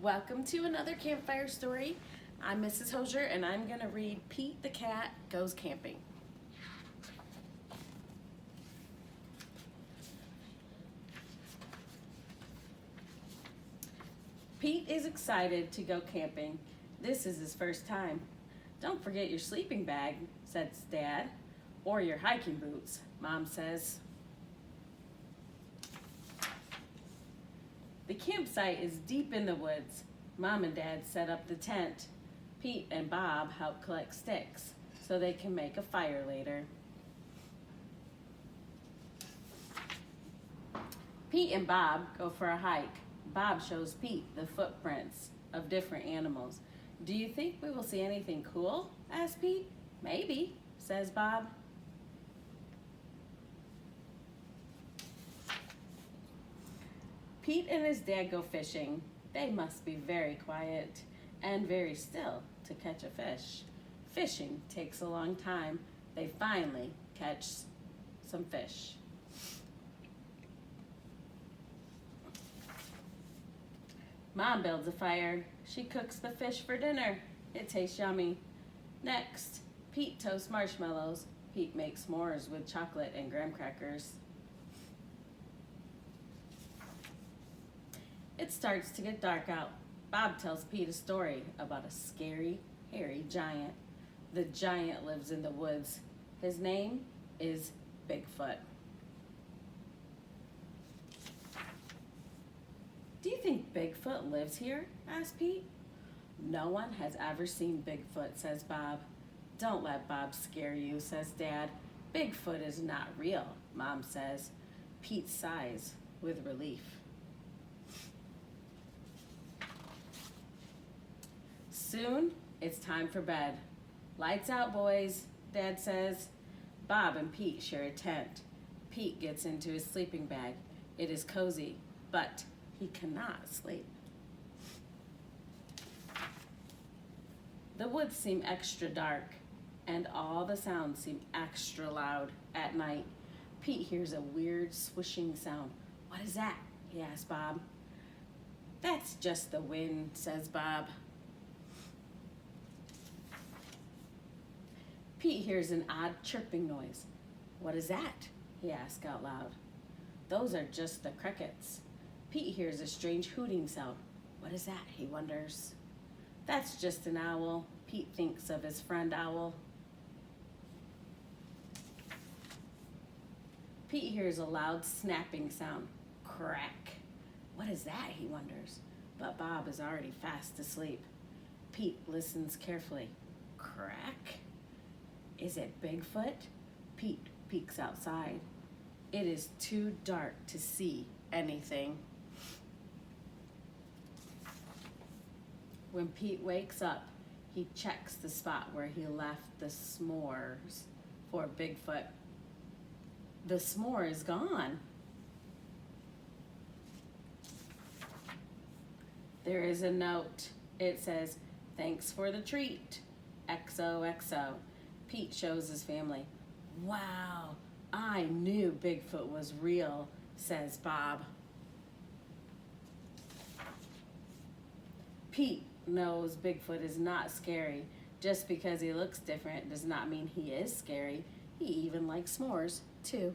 Welcome to another campfire story. I'm Mrs. Hosier and I'm going to read Pete the Cat Goes Camping. Pete is excited to go camping. This is his first time. Don't forget your sleeping bag, says Dad, or your hiking boots, Mom says. The campsite is deep in the woods. Mom and Dad set up the tent. Pete and Bob help collect sticks so they can make a fire later. Pete and Bob go for a hike. Bob shows Pete the footprints of different animals. Do you think we will see anything cool? Asks Pete. Maybe, says Bob. Pete and his dad go fishing. They must be very quiet and very still to catch a fish. Fishing takes a long time. They finally catch some fish. Mom builds a fire. She cooks the fish for dinner. It tastes yummy. Next, Pete toasts marshmallows. Pete makes s'mores with chocolate and graham crackers. It starts to get dark out. Bob tells Pete a story about a scary, hairy giant. The giant lives in the woods. His name is Bigfoot. Do you think Bigfoot lives here? Asked Pete. No one has ever seen Bigfoot, says Bob. Don't let Bob scare you, says Dad. Bigfoot is not real, Mom says. Pete sighs with relief. Soon, it's time for bed. Lights out, boys, Dad says. Bob and Pete share a tent. Pete gets into his sleeping bag. It is cozy, but he cannot sleep. The woods seem extra dark, and all the sounds seem extra loud at night. Pete hears a weird swishing sound. What is that? He asks Bob. That's just the wind, says Bob. Pete hears an odd chirping noise. What is that? He asks out loud. Those are just the crickets. Pete hears a strange hooting sound. What is that? He wonders. That's just an owl. Pete thinks of his friend Owl. Pete hears a loud snapping sound. Crack. What is that? He wonders. But Bob is already fast asleep. Pete listens carefully. Crack? Is it Bigfoot? Pete peeks outside. It is too dark to see anything. When Pete wakes up, he checks the spot where he left the s'mores for Bigfoot. The s'more is gone. There is a note. It says, "Thanks for the treat. XOXO." Pete shows his family. Wow, I knew Bigfoot was real, says Bob. Pete knows Bigfoot is not scary. Just because he looks different does not mean he is scary. He even likes s'mores, too.